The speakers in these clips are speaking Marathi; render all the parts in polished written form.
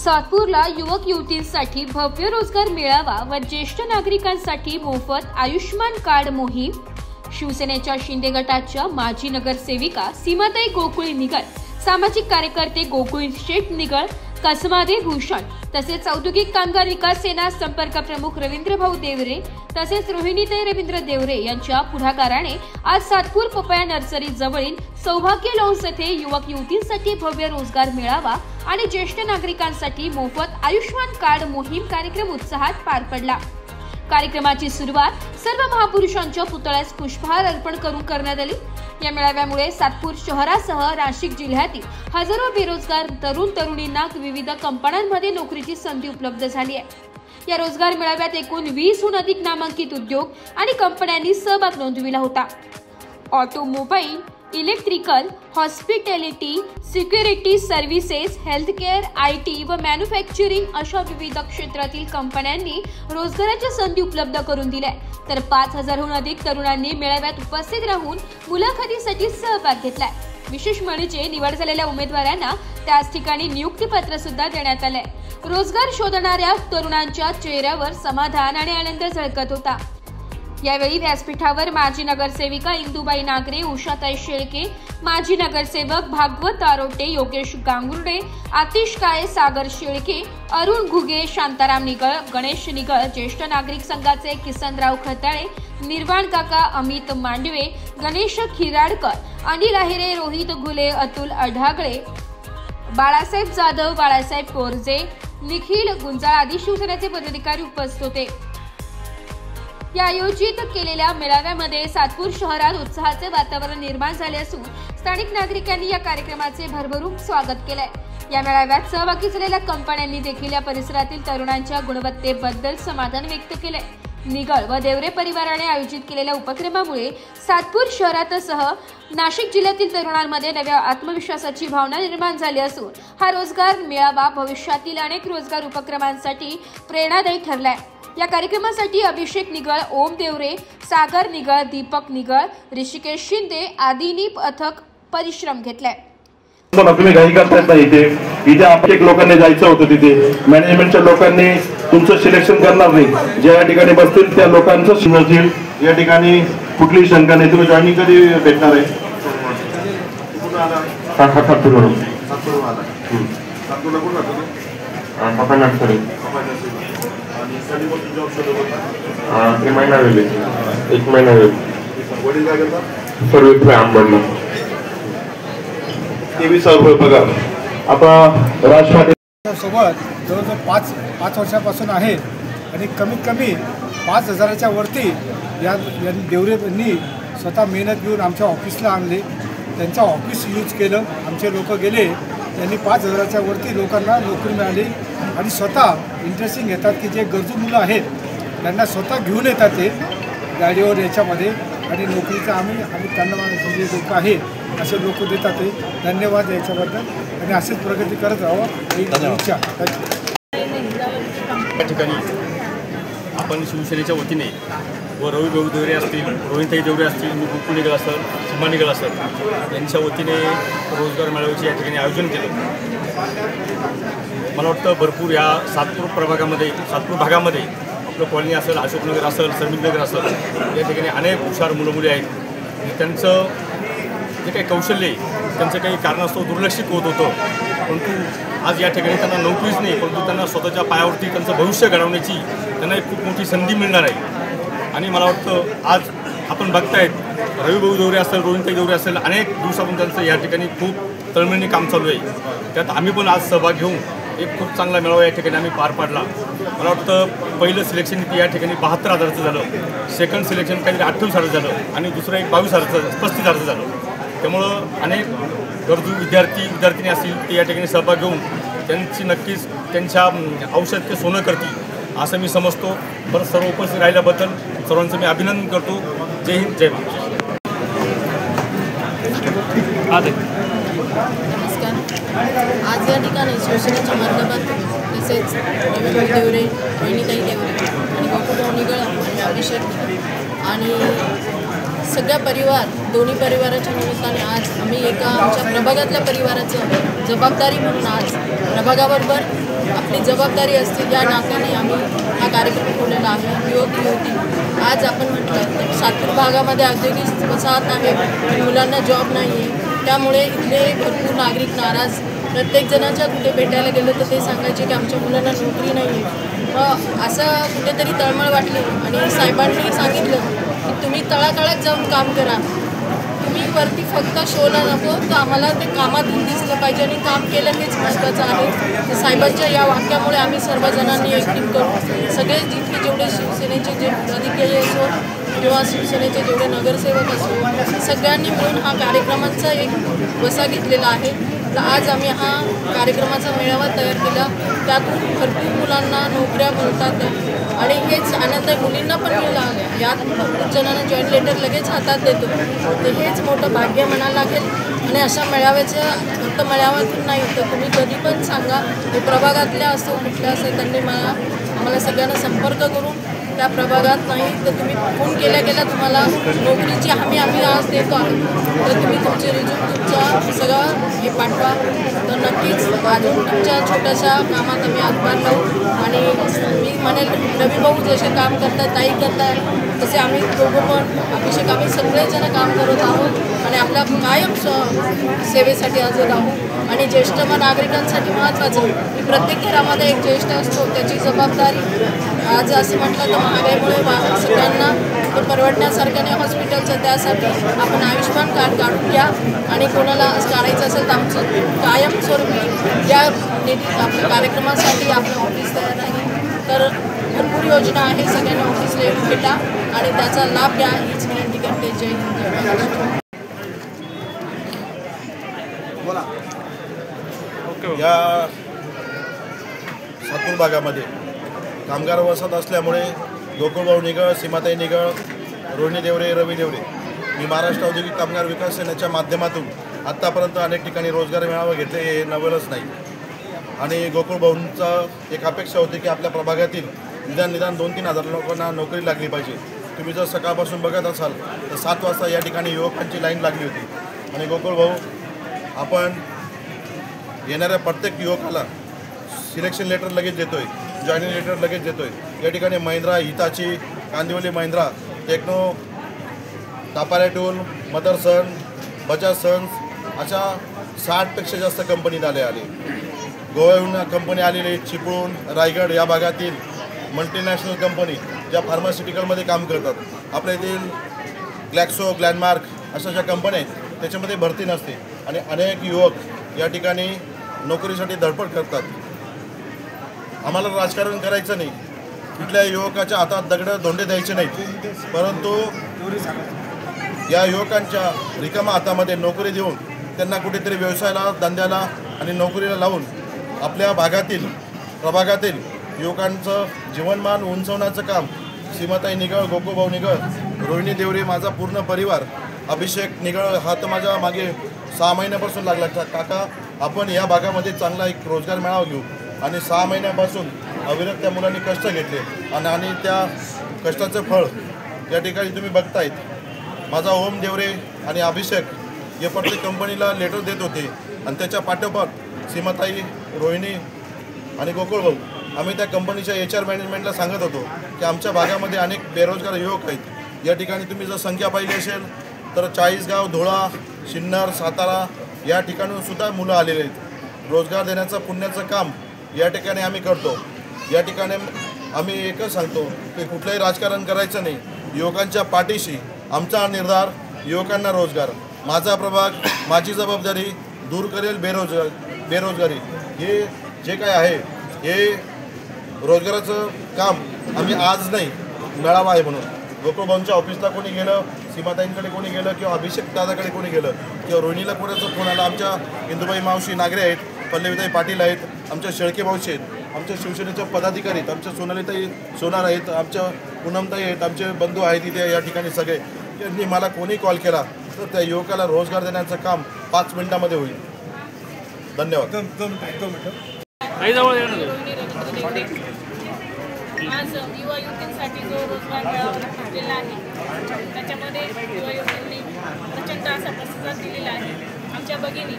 सातपूरला युवक युवतींसाठी भव्य रोजगार मेळावा व ज्येष्ठ नागरिकांसाठी मोफत आयुष्मान कार्ड मोहीम। शिवसेनेच्या शिंदे गटाच्या माजी नगरसेविका सीमाताई गोकुळ निगळ, सामाजिक कार्यकर्ते गोकुळ शेठ निगळ, कसमादे भूषण तसेच औद्योगिक कामगार विकास सेना संपर्क प्रमुख रवींद्र भाऊ देवरे तसेच रोहिणीताई रवींद्र देवरे यांच्या पुढाकाराने आज सातपूर पपया नर्सरी जवळील सौभाग्य लॉन्स येथे युवक युवतींसाठी भव्य रोजगार मेळावा आणि ज्येष्ठ नागरिकांसाठी मोफत आयुष्मान कार्ड मोहीम कार्यक्रम उत्साहात पार पडला। कार्यक्रमाची सुरुवात सर्व महापुरुषांच्या पुतळ्यास पुष्पहार अर्पण करून करण्यात आली। या मेळाव्यामुळे सातपूर शहरासह नाशिक जिल्ह्यातील हजारो बेरोजगार तरुण तरुणींना विविध कंपन्यांमध्ये नोकरीची संधी उपलब्ध झाली आहे। या रोजगार मेळाव्यात एकूण 20हून अधिक नामांकित उद्योग आणि कंपन्यांनी सहभाग नोंदविला होता। Automobile, electrical, hospitality, security services, healthcare, IT व मॅन्युफॅक्चरिंग अशा विविध क्षेत्रातील कंपन्यांनी रोजगाराच्या संधी उपलब्ध करून दिल्या। तर 5000हून अधिक तरुणांनी मेळाव्यात उपस्थित राहून मुलाखतीसाठी सहभाग घेतलाय। विशेष म्हणजे निवड झालेल्या उमेदवारांना त्याच ठिकाणी नियुक्तीपत्र सुद्धा देण्यात आले। रोजगार शोधणाऱ्या तरुणांच्या चेहऱ्यावर समाधान आणि आनंद झळकत होता। यावेळी व्यासपीठावर माजी नगरसेविका इंदुबाई नागरे, उषाताई शेळके, माजी नगरसेवक भागवत आरोटे, योगेश गांगुर्डे, आतिश काळे, सागर शेळके, अरुण घुगे, शांताराम निगळ, गणेश निगळ, ज्येष्ठ नागरिक संघाचे किसनराव खताळे, निर्वाण काका, अमित मांडवे, गणेश खिराडकर, अनिल आहिरे, रोहित घुले, अतुल अढागळे, बाळासाहेब जाधव, बाळासाहेब कोरजे, निखिल गुंजाळ आदी शिवसेनेचे पदाधिकारी उपस्थित होते। या आयोजित केलेल्या मेळाव्यामध्ये सातपूर शहरात उत्साहाचे वातावरण निर्माण झाले असून स्थानिक नागरिकांनी या कार्यक्रमाचे भरभरून स्वागत केले। या मेळाव्यात सहभागी झालेल्या कंपन्यांनी देखील या परिसरातील तरुणांच्या गुणवत्तेबद्दल समाधान व्यक्त केले। निगळ व देवरे परिवाराने आयोजित केलेल्या उपक्रमामुळे सातपूर शहरातसह नाशिक जिल्ह्यातील तरुणांमध्ये नव्या आत्मविश्वासाची भावना निर्माण झाली असून हा रोजगार मेळावा भविष्यातील अनेक रोजगार उपक्रमांसाठी प्रेरणादायी ठरलाय। या कार्यक्रमासाठी अभिषेक निगळ, ओम देवरे, सागर निगळ, दीपक निगळ, ऋषिकेश शिंदे आदींनी अथक परिश्रम घेतलाय। तुम्ही घाई करतायत नाही, इथे आपल्या लोकांनी जायचं होतं, तिथे मॅनेजमेंटच्या लोकांनी तुमचं सिलेक्शन करणार नाही, ज्या ठिकाणी बसतील त्या लोकांचं शिवसेल। या ठिकाणी कुठलीही शंका नाही। तुम्ही जॉईनिंग कधी भेटणार आहे? एक महिना होईल। सर्विस आंबडला 23,000 रुपये पगार। आता राजपाटी सोबत जवळजवळ 5 वर्षापासून आहे आणि कमीत कमी 5000च्या वरती या देवरेंनी स्वतः मेहनत घेऊन आमच्या ऑफिसला आणले, त्यांचं ऑफिस यूज केलं, आमचे लोक गेले, त्यांनी 5000च्या वरती लोकांना नोकरी मिळाली आणि स्वतः इंटरेस्टिंग येतात की जे गरजू मुलं आहेत त्यांना स्वतः घेऊन येतात ते गाडीवर याच्यामध्ये आणि नोकरीचं आम्ही त्यांना जे लोक आहे असे लोक देतात ते। धन्यवाद याच्याबद्दल आणि असेच प्रगती करत राहावं ही इच्छा। या ठिकाणी आपण शिवसेनेच्या वतीने व रवी भाऊ देवरे असतील, रोहिणीताई देवरे असतील, मी गोकुळ निगळ असेल, सीमा निगळ असेल यांच्या वतीने रोजगार मेळाव्याचे या ठिकाणी आयोजन केलं। मला वाटतं भरपूर या सातपूर भागामध्ये आपलं कॉलनी असेल, अशोकनगर असेल, समीरनगर असेल या ठिकाणी अनेक हुशार मुलं मुली आहेत। त्यांचं जे काही कौशल्य आहे त्यांचं काही कारणास्तव दुर्लक्षित होत होतं, परंतु आज या ठिकाणी त्यांना नोकरीच नाही, परंतु त्यांना स्वतःच्या पायावरती त्यांचं भविष्य घडवण्याची त्यांना एक खूप मोठी संधी मिळणार आहे। आणि मला वाटतं आज आपण बघतायत रवी भाऊ देवरे असेल, रोहिणीताई देवरे असेल, अनेक दिवसापासून त्यांचं या ठिकाणी खूप तळमळीने काम चालू आहे। त्यात आम्ही पण आज सहभाग घेऊन एक खूप चांगला मेळावा या ठिकाणी आम्ही पार पाडला। मला वाटतं पहिलं सिलेक्शन या ठिकाणी 72,000चं झालं, सेकंड सिलेक्शन काहीतरी 28,000 झालं आणि दुसरं एक 35,000 झालं। त्यामुळं अनेक गरजू विद्यार्थी असतील ते या ठिकाणी सहभाग घेऊन त्यांची नक्कीच त्यांच्या औषध ते सोनं करतील असं मी समजतो। बरं, सर्व उपस्थित राहिल्याबद्दल सर्वांचं मी अभिनंदन करतो। जय हिंद, जय महाराष्ट्र। नमस्कार। आज या ठिकाणी शिवसेनेच्या माध्यमातून तसेच रवी भाऊ देवरे, रोहिणीताई देवरे आणि गोकुळ निगळ आणि अभिषेक आणि सगळ्या दोन्ही परिवाराच्या निमित्ताने आज आम्ही एका आमच्या प्रभागातल्या परिवाराचं जबाबदारी म्हणून आज प्रभागाबरोबर आपली जबाबदारी असते या नात्याने आम्ही हा कार्यक्रम ठेवलेला आहे. युवती आज आपण म्हटलं तर सातपूर भागामध्ये औद्योगिक वसाहत आहे, मुलांना जॉब नाही आहे, त्यामुळे इथले भरपूर नागरिक नाराज. प्रत्येक जणांच्या कुठे भेटायला गेलो तर ते सांगायचे की आमच्या मुलांना नोकरी नाही आहे. मग असं कुठेतरी तळमळ वाटली आणि साहेबांनी सांगितलं की तुम्ही तळागाळात जाऊन काम करा, तुम्ही वरती फक्त शोला नको, तर आम्हाला ते कामातून दिसलं पाहिजे आणि काम केलं हेच महत्त्वाचं आहे. साहेबांच्या या वाक्यामुळे आम्ही सर्वजणांनी एक टीम करून सगळे जिथे जेवढे शिवसेनेचे जे पदाधिकारी असो किंवा शिवसेनेचे जेवढे नगरसेवक असो सगळ्यांनी मिळून हा कार्यक्रमाचा एक वसा घेतलेला आहे. तर आज आम्ही हा कार्यक्रमाचा मेळावा तयार केला. त्यातून भरपूर मुलांना नोकऱ्या मिळतात आणि हेच आनंद मुलींना पण मिळाला. यात भरपूर जणांना जॉईन लेटर लगेच हातात देतो, तर हेच मोठं भाग्य म्हणायला लागेल. आणि अशा मेळाव्याचं फक्त मेळाव्यातून नाही तर तुम्ही कधी पण सांगा, ते प्रभागातल्या असो कुठल्या असो, त्यांनी आम्हाला सगळ्यांना संपर्क करून त्या प्रभागात नाही तर तुम्ही फोन केल्या तुम्हाला नोकरीची हमी आम्ही आज देतो आहे, तर तुम्ही तुमचे रिझ्यूम तुमचा सगळं हे पाठवा. तर नक्कीच अजून तुमच्या छोट्याशा कामात आम्ही हातभार लावू. आणि मी म्हणेल रवी भाऊ जसे काम करतात ताई करतात तसे आम्ही दोघं पण अभिषेक आम्ही सगळेजण काम करत आहोत आणि आपल्या कायम सेवेसाठी हजर आहोत. आणि ज्येष्ठ नागरिकांसाठी महत्त्वाचं की प्रत्येक घरामध्ये एक ज्येष्ठ असतो, त्याची जबाबदारी आज असं म्हटलं तर महागाईमुळे सगळ्यांना ते परवडण्यासारखं नाही हॉस्पिटलचं, त्यासाठी आपण आयुष्यमान कार्ड काढून घ्या. आणि कोणाला काढायचं असेल तर आमचं कायमस्वरूपी या आपल्या कार्यक्रमासाठी आपलं ऑफिस तयार आहे. तर भरपूर योजना आहे, सगळ्यांना ऑफिसला येऊन भेटा आणि त्याचा लाभ घ्या हीच विनंती करते. जय हिंद, जय महाराष्ट्र. या सातूर भागामध्ये कामगार वसाहत असल्यामुळे गोकुळभाऊ निगळ, सीमाताई निगळ, रोहिणी देवरे, रवी देवरे मी महाराष्ट्र औद्योगिक कामगार विकास सेनेच्या माध्यमातून आत्तापर्यंत अनेक ठिकाणी रोजगार मेळावे घेतले, हे नवलच नाही. आणि गोकुळभाऊंचा एक अपेक्षा होती की आपल्या प्रभागातील निदान 2-3 हजार लोकांना नोकरी लागली पाहिजे. तुम्ही जर सकाळपासून बघत असाल तर 7 वाजता या ठिकाणी युवकांची लाईन लागली होती. आणि गोकुळभाऊ, आपण येणाऱ्या प्रत्येक युवकाला सिलेक्शन लेटर लगेच देतोय, जॉईनिंग लेटर लगेच देतोय. या ठिकाणी Mahindra, Hitachi, Kandivali Mahindra, Techno, Tapare tool, Motherson, Bajaj Sons अशा 60पेक्षा जास्त कंपनी आले. गोव्याहून कंपनी आलेली, चिपळूण, रायगड या भागातील मल्टीनॅशनल कंपनी ज्या फार्मास्युटिकलमध्ये काम करतात. आपल्या येथील ग्लॅक्सो, ग्लॅनमार्क अशा ज्या कंपन्या आहेत त्याच्यामध्ये भरती नसते आणि अनेक युवक या ठिकाणी नोकरीसाठी धडपड करतात. आम्हाला राजकारण करायचं नाही, कुठल्या युवकाच्या हातात दगडं धोंडे द्यायचे नाहीत, परंतु या युवकांच्या रिकामा हातामध्ये नोकरी देऊन त्यांना कुठेतरी व्यवसायाला, धंद्याला आणि नोकरीला लावून आपल्या भागातील प्रभागातील युवकांचं जीवनमान उंचवण्याचं काम सीमाताई निगळ, गोकुळभाऊ निगळ, रोहिणी देवरे, माझा पूर्ण परिवार, अभिषेक निगळ हा तर माझ्या मागे 6 महिन्यापासून लागला. काका, आपण या भागामध्ये चांगला एक रोजगार मेळावा घेऊ. आणि 6 महिन्यापासून अविरत त्या मुलांनी कष्ट घेतले आणि त्या कष्टाचं फळ या ठिकाणी तुम्ही बघतायत. माझा ओम देवरे आणि अभिषेक हे प्रत्येक कंपनीला लेटर देत होते आणि त्याच्या पाठोपाठ सीमाताई, रोहिणी आणि गोकुळभाऊ आम्ही त्या कंपनीच्या HR मॅनेजमेंटला सांगत होतो की आमच्या भागामध्ये अनेक बेरोजगार युवक आहेत. या ठिकाणी तुम्ही जर संख्या पाहिली असेल तर चाळीसगाव, धुळा, सिन्नर, सातारा या ठिकाणून सुद्धा मुलं आलेले आहेत. रोजगार देण्याचं पुण्याचं काम या ठिकाणी आम्ही करतो. या ठिकाणी आम्ही एकच सांगतो की कुठलंही राजकारण करायचं नाही, युवकांच्या पाठीशी आमचा निर्धार, युवकांना रोजगार, माझा प्रभाग, माझी जबाबदारी दूर करेल बेरोजगारी. हे जे काय आहे हे रोजगाराचं काम आम्ही आज नाही, मेळावा आहे म्हणून गोकुळभाऊंच्या ऑफिसला कोणी गेलं, सीमाताईंकडे कोणी गेलं किंवा अभिषेक दादाकडे कोणी गेलं किंवा रोहिणीला कोणाचा फोन आला, आमच्या इंदुबाई मावशी नागरे आहेत, पल्लवीताई पाटील आहेत, आमच्या शेळके मावशी आहेत, आमच्या शिवसेनेचे पदाधिकारी आहेत, आमच्या सोनालीताई सोनार आहेत, आमच्या पूनमताई आहेत, आमचे बंधू आहेत इथे या ठिकाणी सगळे. यांनी मला कोणी कॉल केला तर त्या युवकाला रोजगार देण्याचं काम 5 मिनिटामध्ये होईल. धन्यवाद. आज युवा युवतींसाठी जो रोजगार मेळावा घेतलेला आहे त्याच्यामध्ये युवा युवतींनी प्रचंड असा प्रतिसाद दिलेला आहे. आमच्या भगिनी,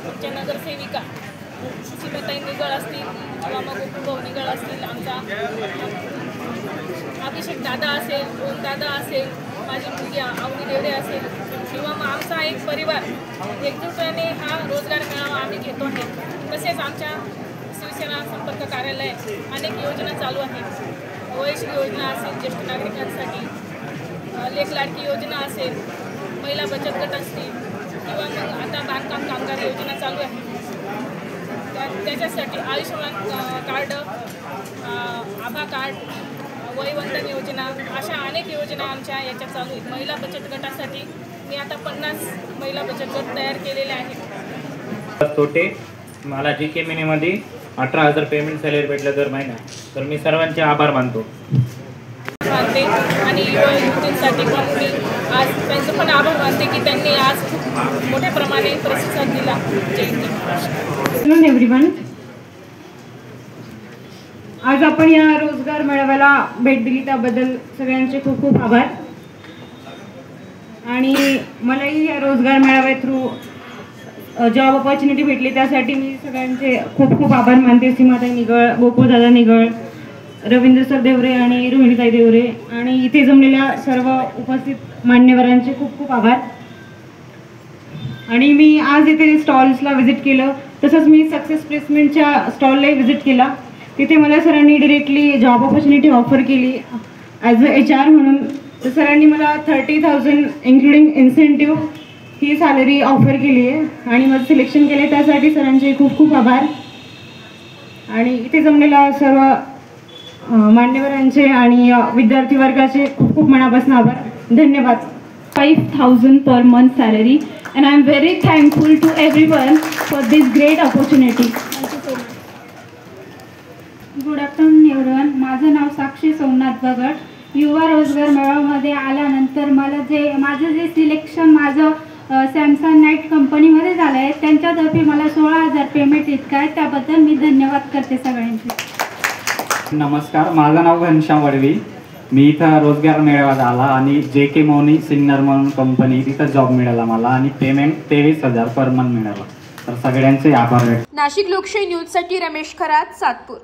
आमच्या नगरसेविका सीमाताई निगळ असतील किंवा मग असतील, आमचा अभिषेक दादा असेल, ओम दादा असेल, माझी मुलगी अवनी देवरे असेल किंवा मग आमचा एक परिवार एकजुटीने हा रोजगार मेळावा आम्ही घेतो आहे. तसेच आमच्या शिवसेना संपर्क कार्यालय अनेक योजना चालू आहेत. वयश्री योजना असेल ज्येष्ठ नागरिकांसाठी, लेख लाडकी योजना असेल, महिला बचत गट असतील किंवा मग आता बांधकाम कामगार योजना चालू आहे. त्याच्यासाठी आयुष्यमान कार्ड, आभा कार्ड, वयवंदन योजना अशा अनेक योजना आमच्या याच्यात चालू आहेत. महिला बचत गटासाठी मी आता 50 महिला बचत गट तयार केलेले आहेत. तोटे मला JK मिनीमध्ये 18,000 पेमेंट सॅलरी भेटलं दर महिना, तर मी सर्वांचे आभार मानतो. मानते आणि युवा युवतींसाठी पण मी आज त्यांचं पण आभार मानते की त्यांनी आज खूप मोठ्या प्रमाणे प्रतिसाद दिला. जय हिंद. एव्हरीवन, आज आपण या रोजगार मेळाव्याला भेट दिली त्याबद्दल सगळ्यांचे खूप खूप आभार. आणि मलाही या रोजगार मेळाव्या थ्रू जॉब ऑपॉर्च्युनिटी भेटली त्यासाठी मी सगळ्यांचे खूप खूप आभार मानते. सीमाताई निगळ, गोकुळदादा निगळ, रवींद्र सर देवरे आणि रोहिणीताई देवरे आणि इथे जमलेल्या सर्व उपस्थित मान्यवरांचे खूप खूप आभार. आणि मी आज इथे स्टॉल्सला व्हिजिट केलं, तसंच मी सक्सेस प्लेसमेंटच्या स्टॉललाही व्हिजिट केला. तिथे मला सरांनी डिरेक्टली जॉब ऑपॉर्च्युनिटी ऑफर केली ॲज अ HR म्हणून. तर सरांनी मला 30,000 इन्क्लुडिंग इन्सेंटिव्ह ही सॅलरी ऑफर केली आहे आणि माझं सिलेक्शन केलं आहे, त्यासाठी सरांचे खूप खूप आभार. आणि इथे जमलेल्या सर्व मान्यवरांचे आणि विद्यार्थी वर्गाचे खूप खूप मनापासून आभार. धन्यवाद. 5,000 per month salary and I am very thankful to everyone for this great opportunity. Good afternoon everyone. माझं नाव साक्षी सोमनाथ बगड. युवा रोजगार मेळाव्यामध्ये आल्यानंतर माझं जे सिलेक्शन सॅमसंग नाईट कंपनीमध्ये झालं आहे, त्यांच्यातर्फे मला 16,000 पेमेंट इतकं आहे. त्याबद्दल मी धन्यवाद करते सगळ्यांचे. नमस्कार, माझं नाव घनश्याम वडवी. मी इथं रोजगार मेळाव्यात आला आणि JK मोनी सिन्नर म्हणून कंपनी, तिथं जॉब मिळाला मला आणि पेमेंट 23,000 पर मंथ मिळालं. तर सगळ्यांचे आभार. नाशिक लोकशाही न्यूजसाठी रमेश खरात, सातपूर.